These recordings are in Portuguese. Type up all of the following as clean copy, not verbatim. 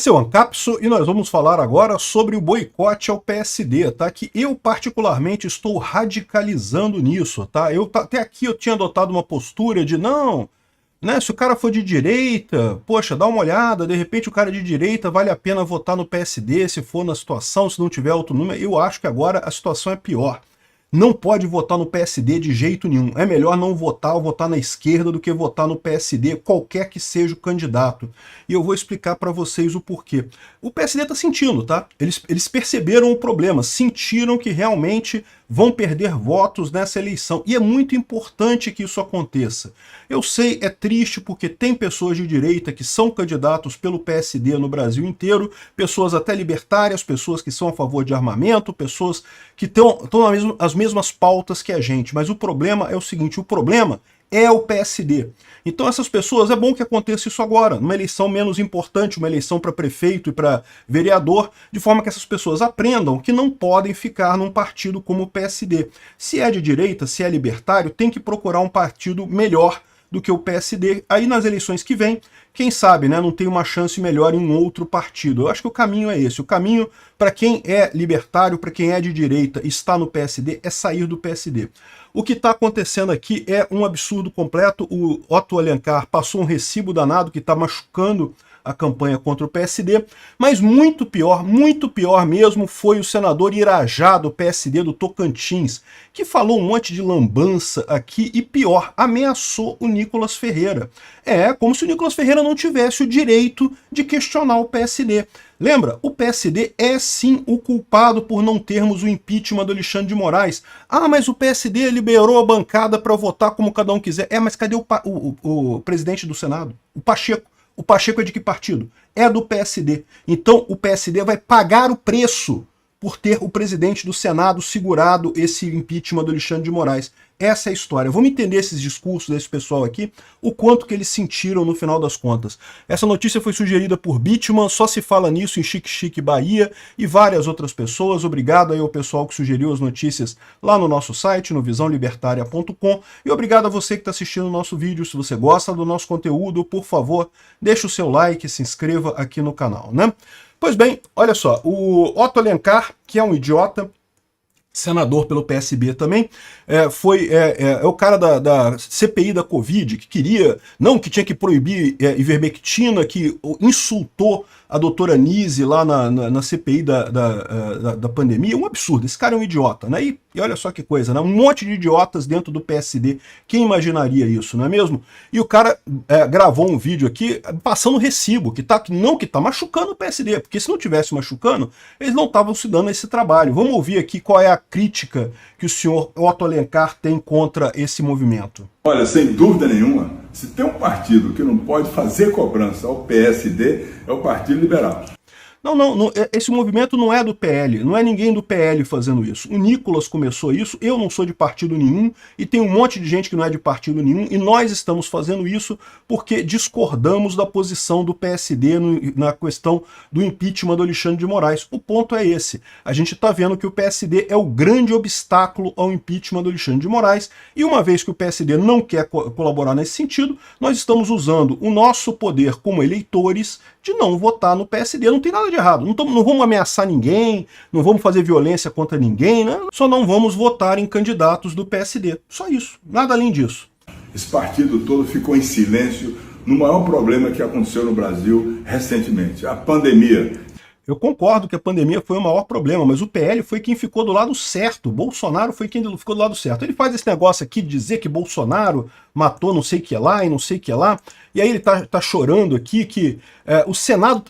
Esse é o Ancapso e nós vamos falar agora sobre o boicote ao PSD, tá? Que eu particularmente estou radicalizando nisso, tá? Até aqui eu tinha adotado uma postura de não, né? Se o cara for de direita, poxa, dá uma olhada, de repente o cara de direita vale a pena votar no PSD se for na situação, se não tiver outro número. Eu acho que agora a situação é pior. Não pode votar no PSD de jeito nenhum. É melhor não votar ou votar na esquerda do que votar no PSD, qualquer que seja o candidato. E eu vou explicar para vocês o porquê. O PSD está sentindo, tá? Eles perceberam o problema, sentiram que realmente vão perder votos nessa eleição. E é muito importante que isso aconteça. Eu sei, é triste porque tem pessoas de direita que são candidatos pelo PSD no Brasil inteiro, pessoas até libertárias, pessoas que são a favor de armamento, pessoas que estão as mesmas pautas que a gente. Mas o problema é o seguinte, o problema é o PSD. Então essas pessoas, é bom que aconteça isso agora, numa eleição menos importante, uma eleição para prefeito e para vereador, de forma que essas pessoas aprendam que não podem ficar num partido como o PSD. Se é de direita, se é libertário, tem que procurar um partido melhor do que o PSD. Aí nas eleições que vem, quem sabe, né, não tem uma chance melhor em um outro partido. Eu acho que o caminho é esse. O caminho para quem é libertário, para quem é de direita e está no PSD, é sair do PSD. O que está acontecendo aqui é um absurdo completo. O Otto Alencar passou um recibo danado que está machucando a campanha contra o PSD, mas muito pior mesmo foi o senador Irajá do PSD do Tocantins, que falou um monte de lambança aqui e pior, ameaçou o Nicolas Ferreira. É como se o Nicolas Ferreira não tivesse o direito de questionar o PSD. Lembra? O PSD é sim o culpado por não termos o impeachment do Alexandre de Moraes. Ah, mas o PSD liberou a bancada para votar como cada um quiser. É, mas cadê o presidente do Senado? O Pacheco. O Pacheco é de que partido? É do PSD. Então o PSD vai pagar o preço por ter o presidente do Senado segurado esse impeachment do Alexandre de Moraes. Essa é a história. Vamos entender esses discursos desse pessoal aqui, o quanto que eles sentiram no final das contas. Essa notícia foi sugerida por Bitman, só se fala nisso em Chique Chique Bahia e várias outras pessoas. Obrigado aí ao pessoal que sugeriu as notícias lá no nosso site, no visãolibertaria.com. E obrigado a você que está assistindo o nosso vídeo. Se você gosta do nosso conteúdo, por favor, deixe o seu like e se inscreva aqui no canal, né? Pois bem, olha só, o Otto Alencar, que é um idiota, senador pelo PSB também, é o cara da CPI da Covid, que que tinha que proibir ivermectina, que insultou a doutora Nise lá na CPI da pandemia. Um absurdo, esse cara é um idiota, né? E olha só que coisa, né? Um monte de idiotas dentro do PSD. Quem imaginaria isso, não é mesmo? E o cara gravou um vídeo aqui passando recibo, que tá machucando o PSD, porque se não tivesse machucando, eles não estavam se dando esse trabalho. Vamos ouvir aqui qual é a crítica que o senhor Otto Alencar tem contra esse movimento. Olha, sem dúvida nenhuma, se tem um partido que não pode fazer cobrança ao PSD, é o Partido Liberal. Não, esse movimento não é do PL, não é ninguém do PL fazendo isso. O Nicolas começou isso, eu não sou de partido nenhum, e tem um monte de gente que não é de partido nenhum, e nós estamos fazendo isso porque discordamos da posição do PSD na questão do impeachment do Alexandre de Moraes. O ponto é esse. A gente está vendo que o PSD é o grande obstáculo ao impeachment do Alexandre de Moraes, e uma vez que o PSD não quer colaborar nesse sentido, nós estamos usando o nosso poder como eleitores de não votar no PSD. Não tem nada de errado, não vamos ameaçar ninguém, não vamos fazer violência contra ninguém, né? Só não vamos votar em candidatos do PSD. Só isso, nada além disso. Esse partido todo ficou em silêncio no maior problema que aconteceu no Brasil recentemente, a pandemia. Eu concordo que a pandemia foi o maior problema, mas o PL foi quem ficou do lado certo. Bolsonaro foi quem ficou do lado certo. Ele faz esse negócio aqui de dizer que Bolsonaro matou não sei o que lá e não sei o que lá, e aí ele tá chorando aqui que o Senado...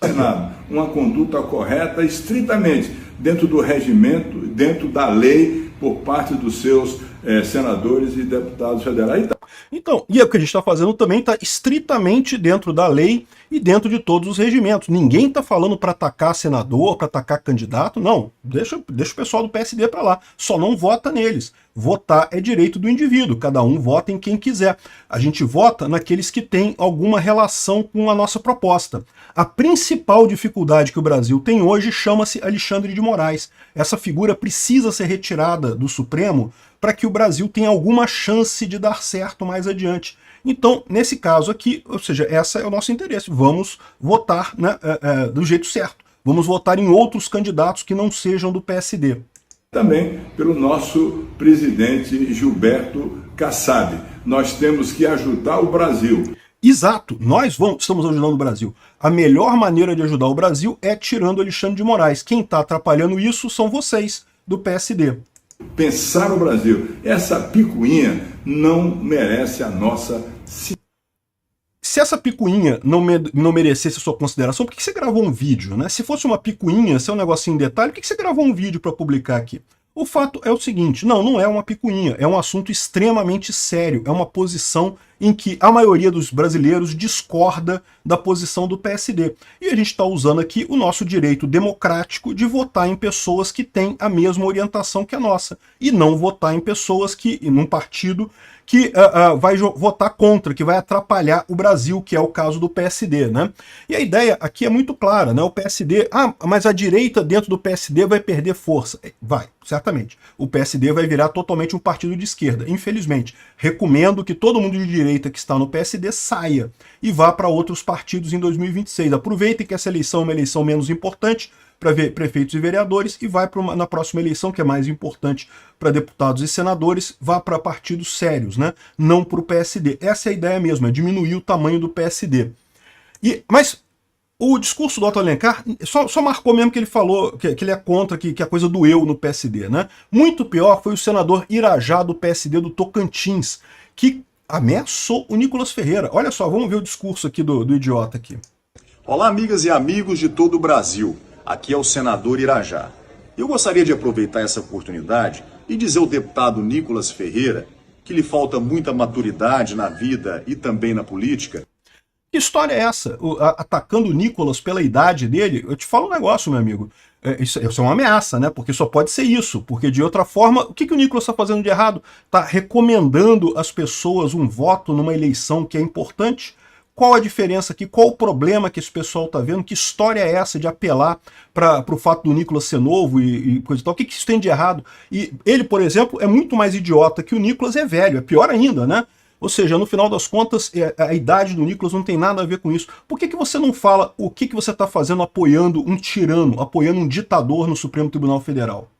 Uma conduta correta, estritamente dentro do regimento, dentro da lei, por parte dos seus senadores e deputados federais. Então, e o que a gente está fazendo também está estritamente dentro da lei e dentro de todos os regimentos. Ninguém está falando para atacar senador, para atacar candidato, não. Deixa o pessoal do PSD para lá. Só não vota neles. Votar é direito do indivíduo, cada um vota em quem quiser. A gente vota naqueles que têm alguma relação com a nossa proposta. A principal dificuldade que o Brasil tem hoje chama-se Alexandre de Moraes. Essa figura precisa ser retirada do Supremo para que o Brasil tenha alguma chance de dar certo mais adiante. Então, nesse caso aqui, ou seja, esse é o nosso interesse. Vamos votar, né, do jeito certo. Vamos votar em outros candidatos que não sejam do PSD. Também pelo nosso presidente Gilberto Kassab. Nós temos que ajudar o Brasil. Exato, nós estamos ajudando o Brasil. A melhor maneira de ajudar o Brasil é tirando Alexandre de Moraes. Quem está atrapalhando isso são vocês, do PSD. Pensar no Brasil. Essa picuinha não merece a nossa... Se essa picuinha não merecesse a sua consideração, por que você gravou um vídeo, né? Se fosse uma picuinha, se é um negocinho em detalhe, por que você gravou um vídeo para publicar aqui? O fato é o seguinte, não é uma picuinha, é um assunto extremamente sério, é uma posição em que a maioria dos brasileiros discorda da posição do PSD. E a gente está usando aqui o nosso direito democrático de votar em pessoas que têm a mesma orientação que a nossa, e não votar em pessoas num partido que vai votar contra, que vai atrapalhar o Brasil, que é o caso do PSD, né? E a ideia aqui é muito clara, né? O PSD, mas a direita dentro do PSD vai perder força. Vai, certamente. O PSD vai virar totalmente um partido de esquerda, infelizmente. Recomendo que todo mundo de direita que está no PSD saia e vá para outros partidos em 2026. Aproveitem que essa eleição é uma eleição menos importante para ver prefeitos e vereadores e vai na próxima eleição, que é mais importante para deputados e senadores, vá para partidos sérios, né? Não para o PSD. Essa é a ideia mesmo, é diminuir o tamanho do PSD. Mas o discurso do Otto Alencar só marcou mesmo que ele falou que ele é contra, que a coisa doeu no PSD, né? Muito pior foi o senador Irajá do PSD do Tocantins, que ameaçou o Nicolas Ferreira. Olha só, vamos ver o discurso aqui do idiota aqui. Olá, amigas e amigos de todo o Brasil. Aqui é o senador Irajá. Eu gostaria de aproveitar essa oportunidade e dizer ao deputado Nicolas Ferreira que lhe falta muita maturidade na vida e também na política. Que história é essa? Atacando o Nicolas pela idade dele? Eu te falo um negócio, meu amigo. Isso é uma ameaça, né? Porque só pode ser isso. Porque de outra forma, o que o Nicolas está fazendo de errado? Está recomendando às pessoas um voto numa eleição que é importante? Qual a diferença aqui? Qual o problema que esse pessoal está vendo? Que história é essa de apelar para o fato do Nicolas ser novo e coisa e tal? O que isso tem de errado? E ele, por exemplo, é muito mais idiota que o Nicolas é velho. É pior ainda, né? Ou seja, no final das contas, a idade do Nicolas não tem nada a ver com isso. Por que você não fala o que você está fazendo apoiando um tirano, apoiando um ditador no Supremo Tribunal Federal?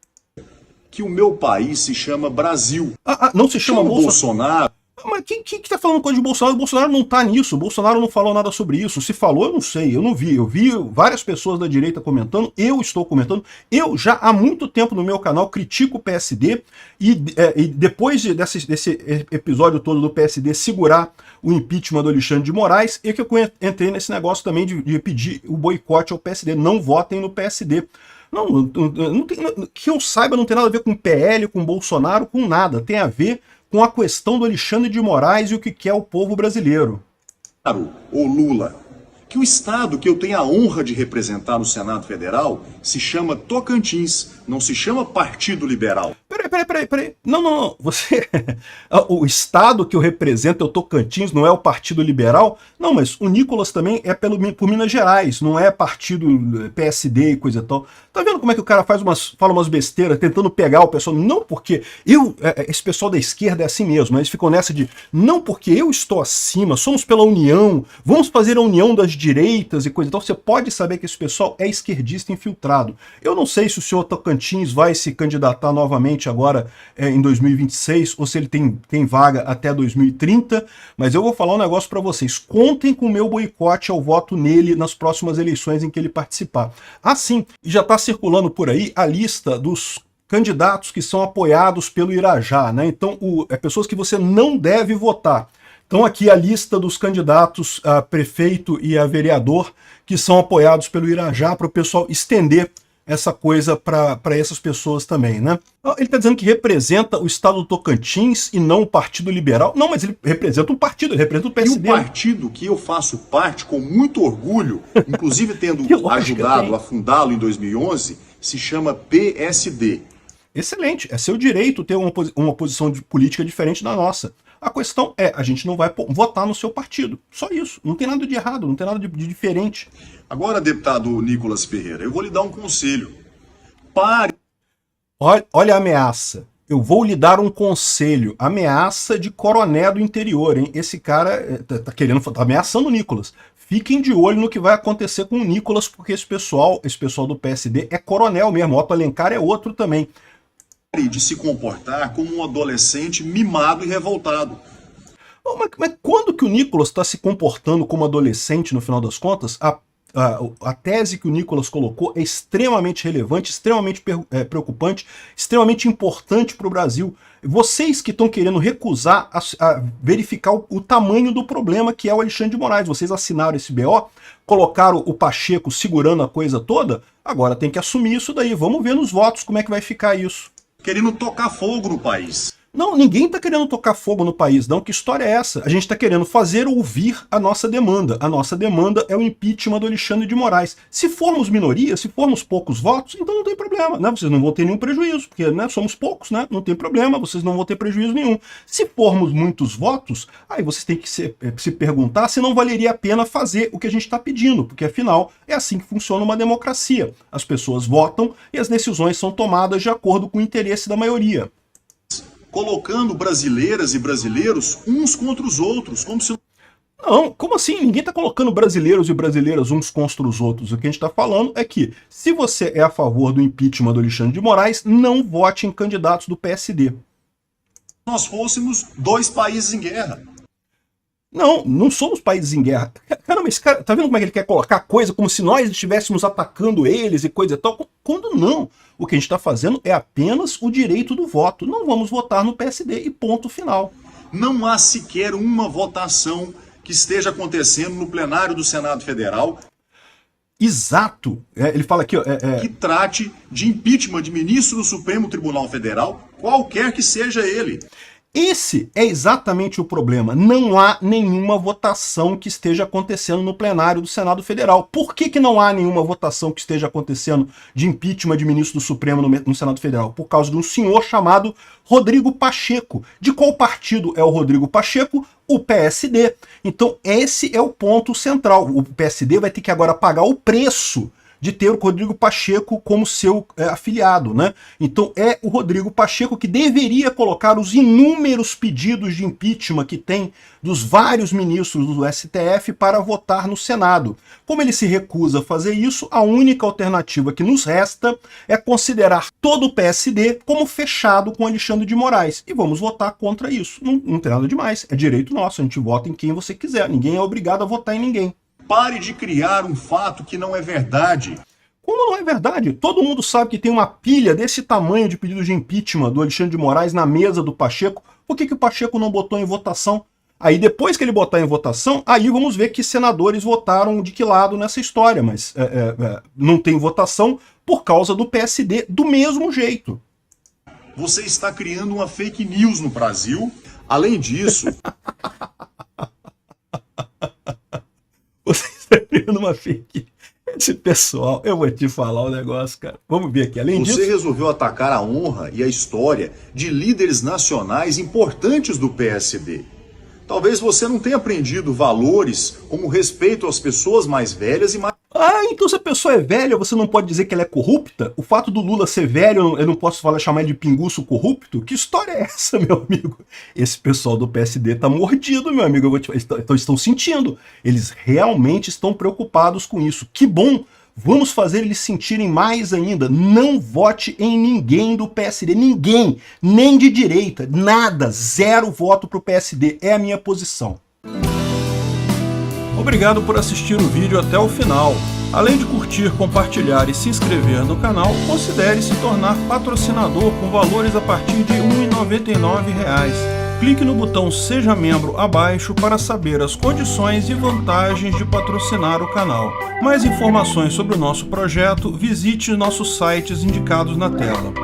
Que o meu país se chama Brasil. Não se chama Bolsonaro. Mas quem tá falando coisa de Bolsonaro? O Bolsonaro não tá nisso, o Bolsonaro não falou nada sobre isso. Se falou, eu não sei, eu não vi. Eu vi várias pessoas da direita comentando, eu estou comentando. Eu já há muito tempo no meu canal critico o PSD e depois desse episódio todo do PSD segurar o impeachment do Alexandre de Moraes, é que eu entrei nesse negócio também de pedir o boicote ao PSD. Não votem no PSD. Não tem, que eu saiba, não tem nada a ver com PL, com Bolsonaro, com nada. Tem a ver com a questão do Alexandre de Moraes e o que quer o povo brasileiro. Ou Lula, que o estado que eu tenho a honra de representar no Senado Federal se chama Tocantins, não se chama Partido Liberal. Peraí. Não. Você... O estado que eu represento é o Tocantins, não é o Partido Liberal? Não, mas o Nicolas também é por Minas Gerais, não é partido PSD e coisa e tal. Tá vendo como é que o cara fala umas besteiras, tentando pegar o pessoal? Não porque esse pessoal da esquerda é assim mesmo, eles ficam nessa de, não porque eu estou acima, somos pela união, vamos fazer a união das direitas e coisa e tal. Você pode saber que esse pessoal é esquerdista infiltrado. Eu não sei se o senhor Tocantins vai se candidatar novamente agora em 2026, ou se ele tem vaga até 2030, mas eu vou falar um negócio para vocês. Contem com o meu boicote ao voto nele nas próximas eleições em que ele participar. Assim, já está circulando por aí a lista dos candidatos que são apoiados pelo Irajá, né? Então, pessoas que você não deve votar. Então aqui a lista dos candidatos a prefeito e a vereador que são apoiados pelo Irajá, para o pessoal estender essa coisa para essas pessoas também, né? Ele está dizendo que representa o estado do Tocantins e não o Partido Liberal. Não, mas ele representa um partido, ele representa o PSD. E o partido que eu faço parte com muito orgulho, inclusive tendo ajudado a fundá-lo em 2011, se chama PSD. Excelente, é seu direito ter uma posição de política diferente da nossa. A questão é, a gente não vai votar no seu partido. Só isso. Não tem nada de errado, não tem nada de diferente. Agora, deputado Nicolas Ferreira, eu vou lhe dar um conselho. Pare. Olha a ameaça. Eu vou lhe dar um conselho. Ameaça de coroné do interior, hein? Esse cara tá ameaçando o Nicolas. Fiquem de olho no que vai acontecer com o Nicolas, porque esse pessoal do PSD é coronel mesmo. Otto Alencar é outro também. De se comportar como um adolescente mimado e revoltado. Mas quando que o Nicolas está se comportando como adolescente, no final das contas? A tese que o Nicolas colocou é extremamente relevante, extremamente preocupante, extremamente importante para o Brasil. Vocês que estão querendo recusar a verificar o tamanho do problema que é o Alexandre de Moraes, vocês assinaram esse BO, colocaram o Pacheco segurando a coisa toda, agora tem que assumir isso daí. Vamos ver nos votos como é que vai ficar isso. Querendo tocar fogo no país. Não, ninguém está querendo tocar fogo no país, não. Que história é essa? A gente está querendo fazer ouvir a nossa demanda. A nossa demanda é o impeachment do Alexandre de Moraes. Se formos minoria, se formos poucos votos, então não tem problema, né? Vocês não vão ter nenhum prejuízo, porque, né, somos poucos, né? Não tem problema, vocês não vão ter prejuízo nenhum. Se formos muitos votos, aí vocês têm que se perguntar se não valeria a pena fazer o que a gente está pedindo, porque afinal é assim que funciona uma democracia. As pessoas votam e as decisões são tomadas de acordo com o interesse da maioria. Colocando brasileiras e brasileiros uns contra os outros, como se... Não, como assim? Ninguém está colocando brasileiros e brasileiras uns contra os outros. O que a gente está falando é que, se você é a favor do impeachment do Alexandre de Moraes, não vote em candidatos do PSD. Nós fôssemos dois países em guerra. Não, não somos países em guerra. Caramba, esse cara, tá vendo como é que ele quer colocar a coisa como se nós estivéssemos atacando eles e coisa e tal? Quando não. O que a gente está fazendo é apenas o direito do voto. Não vamos votar no PSD e ponto final. Não há sequer uma votação que esteja acontecendo no plenário do Senado Federal. Exato. Ele fala aqui... que trate de impeachment de ministro do Supremo Tribunal Federal, qualquer que seja ele. Esse é exatamente o problema. Não há nenhuma votação que esteja acontecendo no plenário do Senado Federal. Por que não há nenhuma votação que esteja acontecendo de impeachment de ministro do Supremo no Senado Federal? Por causa de um senhor chamado Rodrigo Pacheco. De qual partido é o Rodrigo Pacheco? O PSD. Então esse é o ponto central. O PSD vai ter que agora pagar o preço de ter o Rodrigo Pacheco como seu afiliado, né? Então é o Rodrigo Pacheco que deveria colocar os inúmeros pedidos de impeachment que tem dos vários ministros do STF para votar no Senado. Como ele se recusa a fazer isso, a única alternativa que nos resta é considerar todo o PSD como fechado com Alexandre de Moraes. E vamos votar contra isso. Não tem nada demais, é direito nosso, a gente vota em quem você quiser, ninguém é obrigado a votar em ninguém. Pare de criar um fato que não é verdade. Como não é verdade? Todo mundo sabe que tem uma pilha desse tamanho de pedido de impeachment do Alexandre de Moraes na mesa do Pacheco. Por que o Pacheco não botou em votação? Aí depois que ele botar em votação, aí vamos ver que senadores votaram de que lado nessa história. Mas não tem votação por causa do PSD do mesmo jeito. Você está criando uma fake news no Brasil. Além disso... Você está criando uma fake. Esse pessoal, eu vou te falar um negócio, cara. Vamos ver aqui. Além disso... Você resolveu atacar a honra e a história de líderes nacionais importantes do PSD. Talvez você não tenha aprendido valores como respeito às pessoas mais velhas e mais... Ah, então se a pessoa é velha, você não pode dizer que ela é corrupta? O fato do Lula ser velho, eu não posso chamar ele de pinguço corrupto? Que história é essa, meu amigo? Esse pessoal do PSD tá mordido, meu amigo. Estão sentindo. Eles realmente estão preocupados com isso. Que bom! Vamos fazer eles sentirem mais ainda. Não vote em ninguém do PSD. Ninguém. Nem de direita. Nada. 0 voto pro PSD. É a minha posição. Obrigado por assistir o vídeo até o final. Além de curtir, compartilhar e se inscrever no canal, considere se tornar patrocinador com valores a partir de R$ 1,99. Clique no botão Seja Membro abaixo para saber as condições e vantagens de patrocinar o canal. Mais informações sobre o nosso projeto, visite nossos sites indicados na tela.